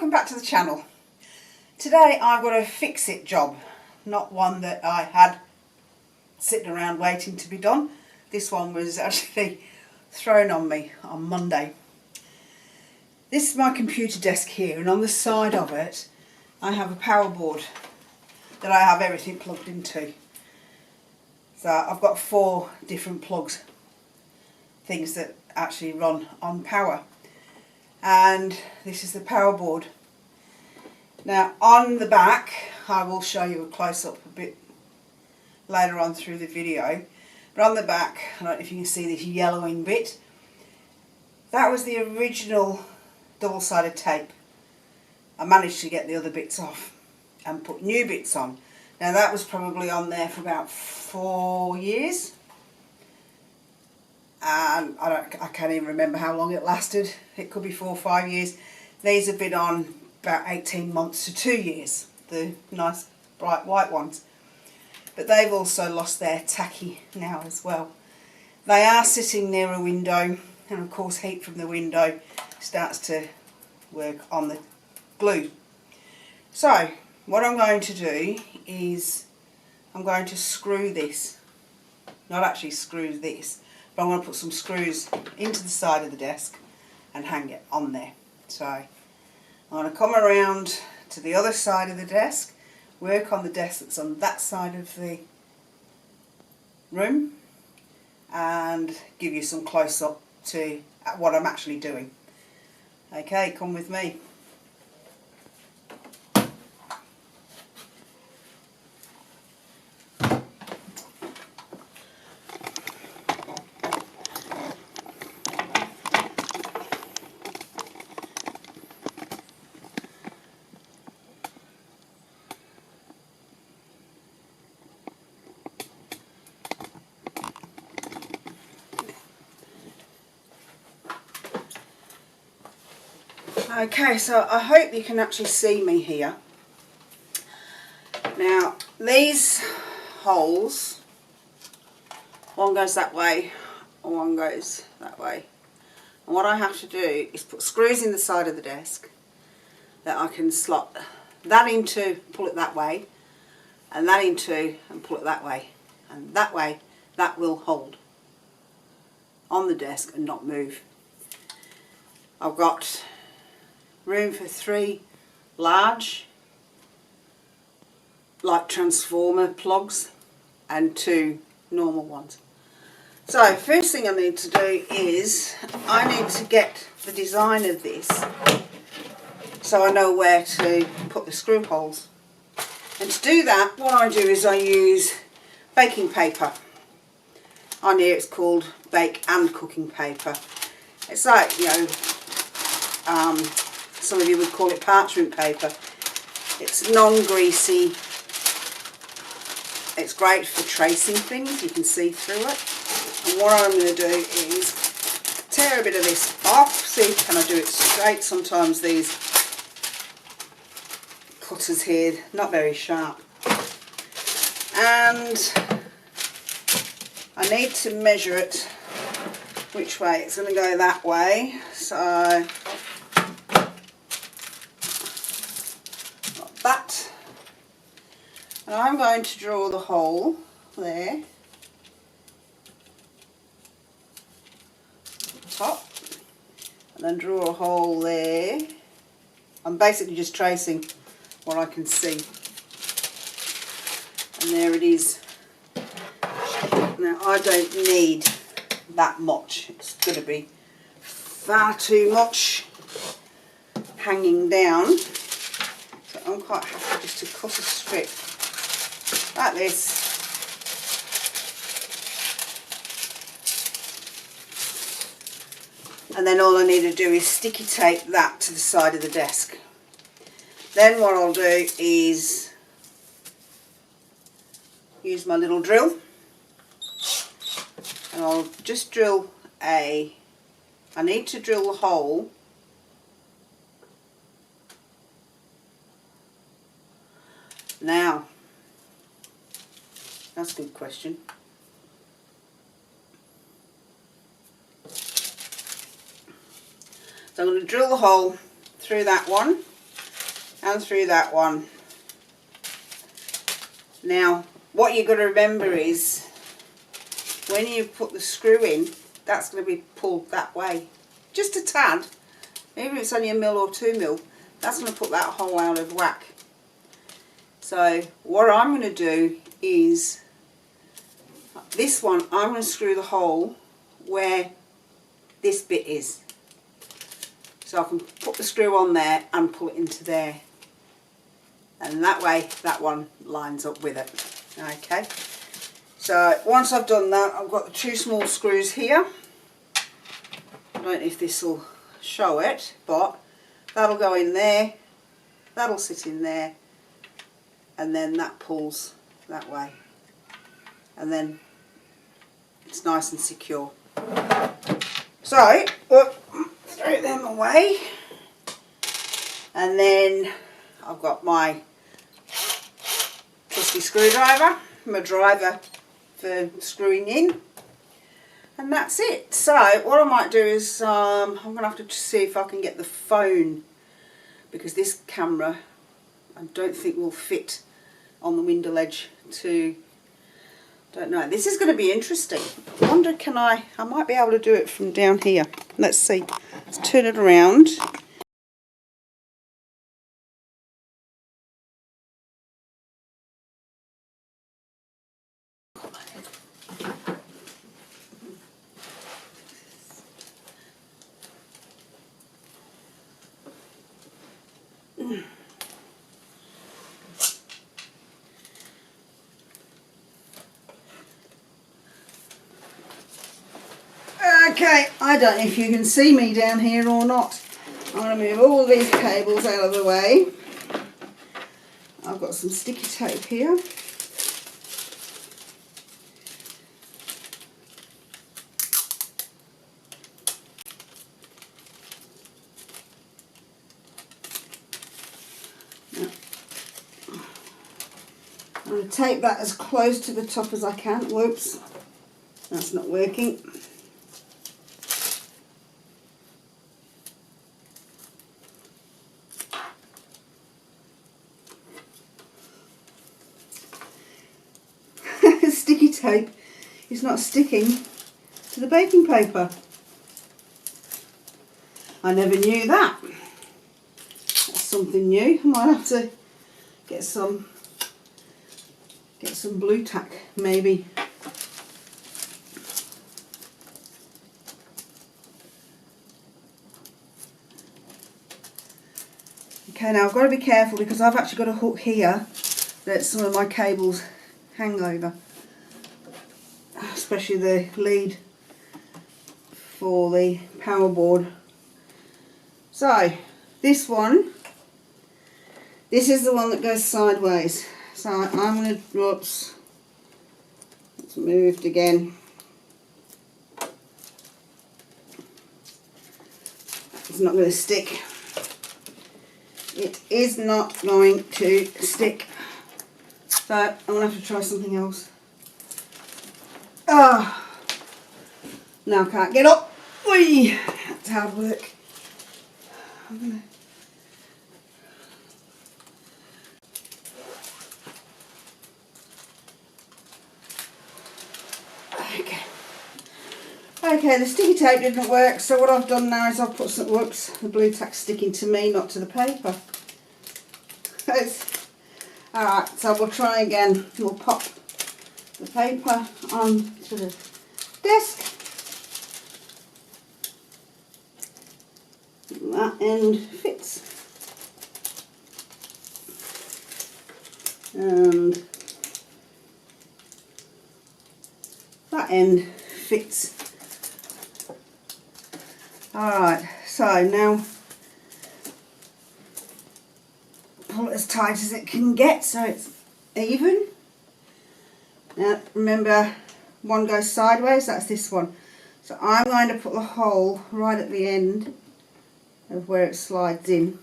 welcome back to the channel. Today I've got a fix-it job, not one that I had sitting around waiting to be done. This one was actually thrown on me on Monday. This is my computer desk here, and on the side of it I have a Powerboard that I have everything plugged into. So I've got 4 different plugs, things that actually run on power. And this is the Powerboard. Now on the back, I will show you a close-up a bit later on through the video, but on the back, I don't know if you can see this yellowing bit, that was the original double-sided tape. I managed to get the other bits off and put new bits on. Now that was probably on there for about 4 years. And I can't even remember how long it lasted. It could be 4 or 5 years. These have been on about 18 months to 2 years, the nice bright white ones. But they've also lost their tacky now as well. They are sitting near a window, and of course heat from the window starts to work on the glue. So what I'm going to do is I'm going to screw this, not actually screw this, but I'm going to put some screws into the side of the desk and hang it on there. So I'm going to come around to the other side of the desk, work on the desk that's on that side of the room, and give you some close-up to what I'm actually doing. Okay, come with me. Okay, so I hope you can actually see me here. Now these holes, one goes that way and one goes that way. And what I have to do is put screws in the side of the desk that I can slot that into, pull it that way, and that into and pull it that way. And that way, that will hold on the desk and not move. I've got room for 3 large, like transformer plugs, and 2 normal ones. So first thing I need to do is I need to get the design of this so I know where to put the screw holes. And to do that, what I do is I use baking paper. On here it's called bake and cooking paper. It's like, you know, some of you would call it parchment paper. It's non-greasy. It's great for tracing things. You can see through it. And what I'm going to do is tear a bit of this off. See, can I do it straight? Sometimes these cutters here, not very sharp. And I need to measure it which way. It's going to go that way. So that, and I'm going to draw the hole there, top, and then draw a hole there. I'm basically just tracing what I can see, and there it is. Now I don't need that much, it's going to be far too much hanging down. I'm quite happy just to cut a strip like this. And then all I need to do is sticky tape that to the side of the desk. Then what I'll do is use my little drill, and I'll just drill I need to drill the hole now. That's a good question. So I'm going to drill the hole through that one, and through that one. Now what you've got to remember is when you put the screw in, that's going to be pulled that way, just a tad, even if it's only 1 mil or 2 mil, that's going to put that hole out of whack. So what I'm going to do is, this one I'm going to screw the hole where this bit is, so I can put the screw on there and pull it into there, and that way that one lines up with it. Okay, so once I've done that, I've got the 2 small screws here. I don't know if this will show it, but that'll go in there, that'll sit in there, and then that pulls that way, and then it's nice and secure. So throw them away, and then I've got my trusty screwdriver, my driver for screwing in, and that's it. So what I might do is I'm going to have to see if I can get the phone, because this camera I don't think will fit on the window ledge to, don't know, this is going to be interesting. I wonder, can I might be able to do it from down here. Let's see, let's turn it around. Okay, I don't know if you can see me down here or not. I'm going to move all these cables out of the way. I've got some sticky tape here. I'm going to tape that as close to the top as I can. Whoops, that's not working. Sticky tape is not sticking to the baking paper. I never knew that. That's something new. I might have to get some blue tack maybe. Okay, now I've got to be careful because I've actually got a hook here that some of my cables hang over, especially the lead for the Powerboard. So this one, this is the one that goes sideways. So I'm going to, whoops, it's moved again. It's not going to stick. It is not going to stick. So I'm going to have to try something else. Ah, now I can't get up. Whee! That's hard work. I'm gonna... Okay, the sticky tape didn't work, so what I've done now is I've put some, whoops, the blue tack sticking to me, not to the paper. Alright, so we'll try again. We'll pop the paper onto the desk. That end fits. And that end fits. Alright, so now pull it as tight as it can get so it's even. Now remember, one goes sideways, that's this one. So I'm going to put the hole right at the end of where it slides in.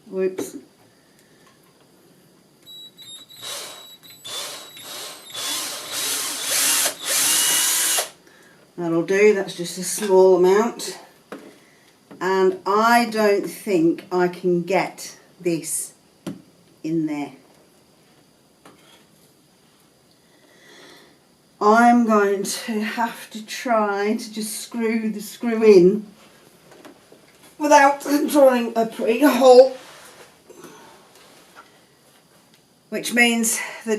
Whoops. That'll do, that's just a small amount. and I don't think I can get this in there. I'm going to have to try to just screw the screw in without drawing a pretty hole, which means the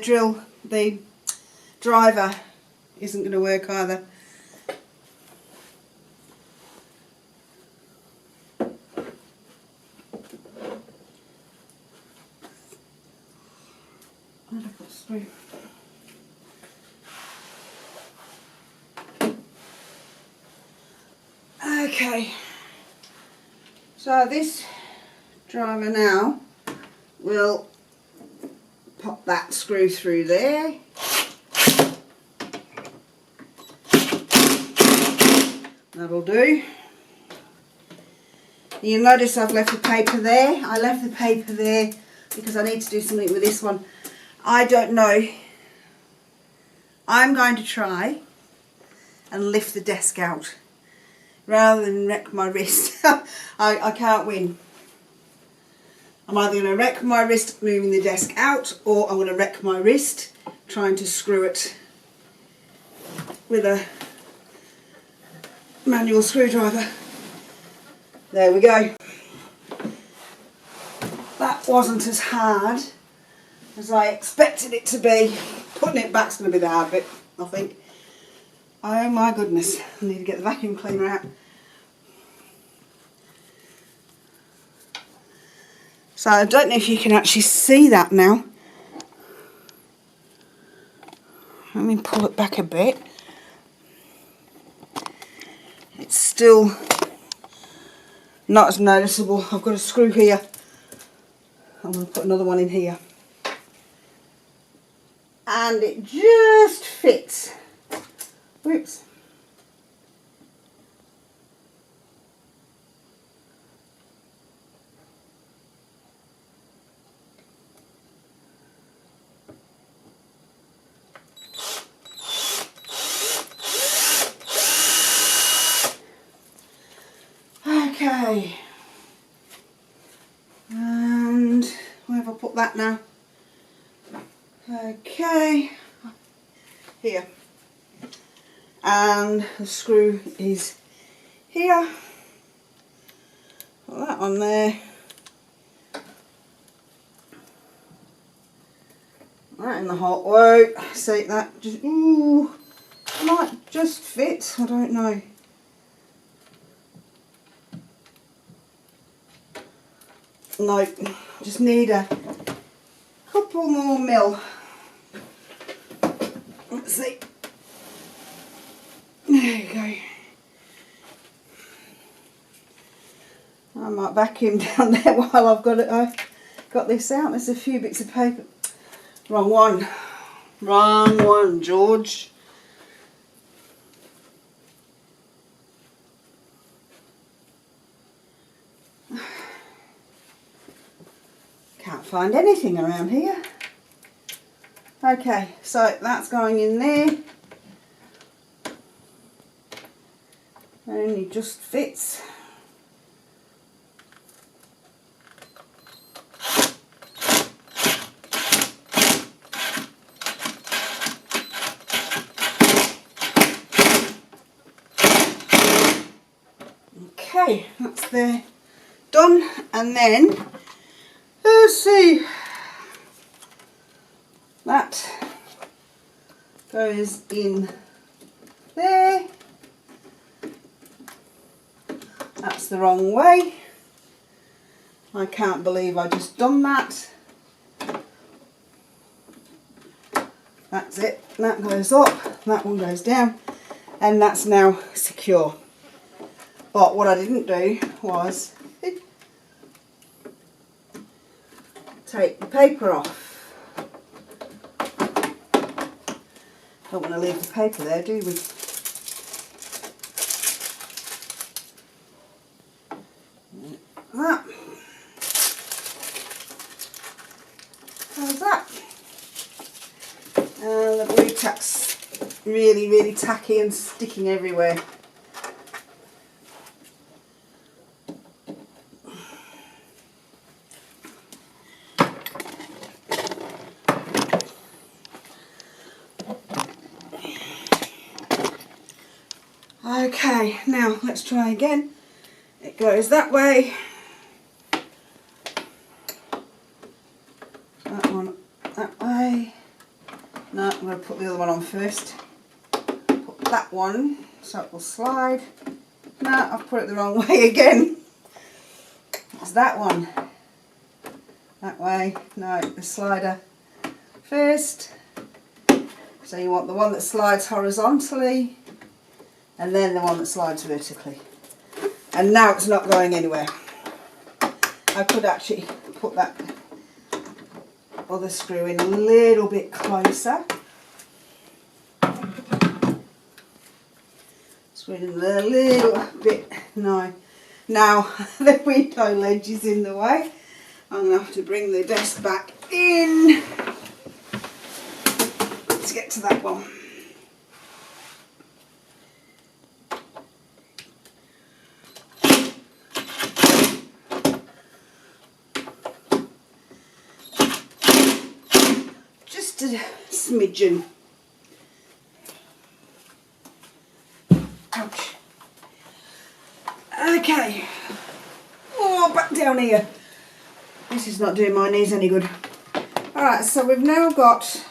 driver isn't going to work either. Where'd I put the screw? Okay, so this driver now will pop that screw through there. That'll do. You'll notice I've left the paper there. I left the paper there because I need to do something with this one. I don't know. I'm going to try and lift the desk out rather than wreck my wrist. I can't win. I'm either going to wreck my wrist moving the desk out, or I'm going to wreck my wrist trying to screw it with a manual screwdriver. There we go. That wasn't as hard as I expected it to be. Putting it back's going to be the hard bit, I think. Oh my goodness, I need to get the vacuum cleaner out. So I don't know if you can actually see that now. Let me pull it back a bit. It's still not as noticeable. I've got a screw here. I'm going to put another one in here. And it just fits. Whoops. Okay. And where have I put that now? Okay. Here. And the screw is here. Put that on there. Right in the hole. Whoa, see that? Just, ooh, might just fit. I don't know. No, just need a couple more mil. Let's see. There you go. I might vacuum down there while I've got it. I've got this out. There's a few bits of paper. Wrong one. Wrong one, George. Can't find anything around here. Okay, so that's going in there. Only just fits. Okay, that's there done, and then let's see, that goes in there. That's the wrong way. I can't believe I just done that. That's it. That goes up, that one goes down, and that's now secure. But what I didn't do was take the paper off. Don't want to leave the paper there, do we? That. How's that? And the blue tack's really, really tacky and sticking everywhere. Okay, now let's try again. It goes that way. That one that way. No, I'm going to put the other one on first. Put that one so it will slide. No, I've put it the wrong way again. It's that one. That way. No, the slider first. So you want the one that slides horizontally and then the one that slides vertically. And now it's not going anywhere. I could actually put that other screw in a little bit closer. Screw in a little bit. No. Now the window ledge is in the way. I'm going to have to bring the desk back in to get to that one. Just a smidgen. Ouch. Okay. Oh, back down here. This is not doing my knees any good. Alright, so we've now got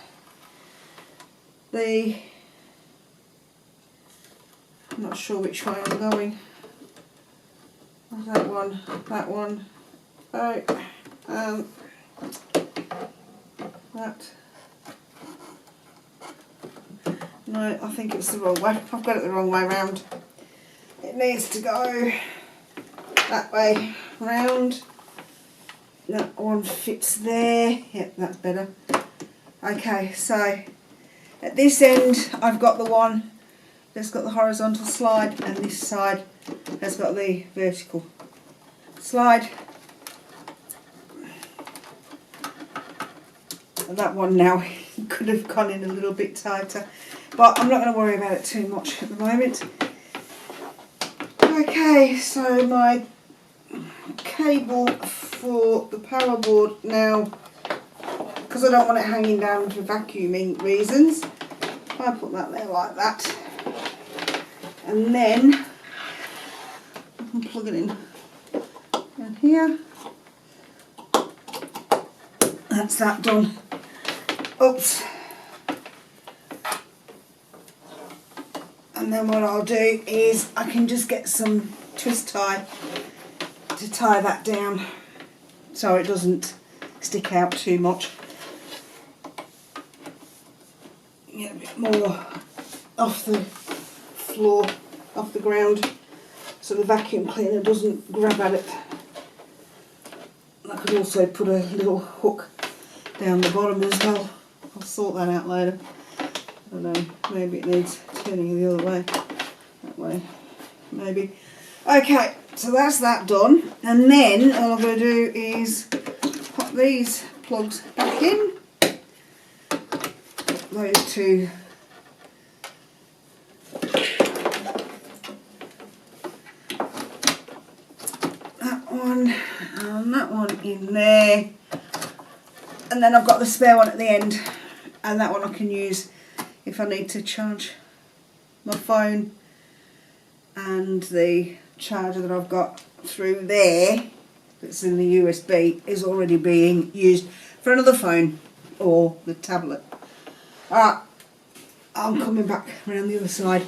the... I'm not sure which way I'm going. That one, that one. Oh, that. No, I think it's the wrong way. I've got it the wrong way round. It needs to go that way round. That one fits there. Yep, that's better. Okay, so at this end I've got the one that's got the horizontal slide and this side has got the vertical slide. And that one now could have gone in a little bit tighter, but I'm not going to worry about it too much at the moment. Okay, so my cable for the Powerboard now, because I don't want it hanging down for vacuuming reasons, I put that there like that, and then I can plug it in down here. That's that done. Oops. And then what I'll do is I can just get some twist tie to tie that down so it doesn't stick out too much. Get a bit more off the floor, off the ground, so the vacuum cleaner doesn't grab at it. I could also put a little hook down the bottom as well. I'll sort that out later. I don't know, maybe it needs turning the other way. That way, maybe. Okay, so that's that done. And then all I'm going to do is pop these plugs back in. Those two. That one and that one in there. And then I've got the spare one at the end, and that one I can use if I need to charge my phone, and the charger that I've got through there that's in the USB is already being used for another phone or the tablet. Alright, I'm coming back around the other side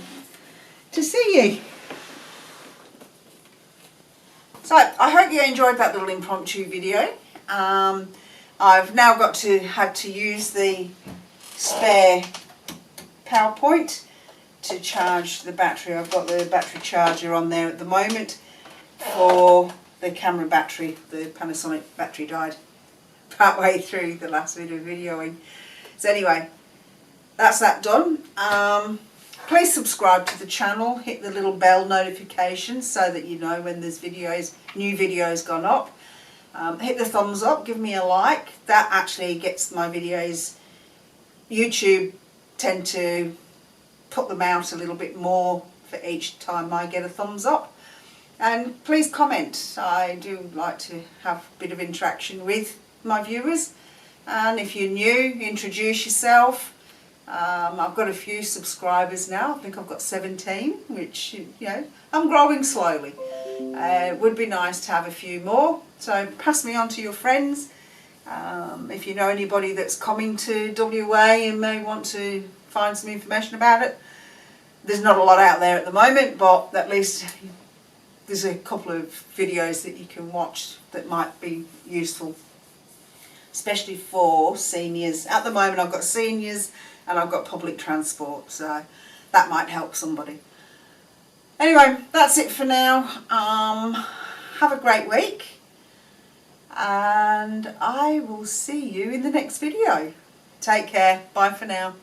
to see you. So I hope you enjoyed that little impromptu video. I've now had to use the spare power point to charge the battery. I've got the battery charger on there at the moment for the camera battery. The Panasonic battery died partway through the last bit of videoing. So anyway, that's that done. Please subscribe to the channel, hit the little bell notification so that you know when there's new videos gone up. Hit the thumbs up, give me a like. That actually gets my videos. YouTube tend to put them out a little bit more for each time I get a thumbs up. And please comment. I do like to have a bit of interaction with my viewers. And if you're new, introduce yourself. I've got a few subscribers now. I think I've got 17, which, you know, I'm growing slowly. It would be nice to have a few more, so pass me on to your friends. If you know anybody that's coming to WA and may want to find some information about it. There's not a lot out there at the moment, but at least there's a couple of videos that you can watch that might be useful, especially for seniors. At the moment I've got seniors and I've got public transport, so that might help somebody. Anyway, that's it for now. Have a great week, and I will see you in the next video. Take care. Bye for now.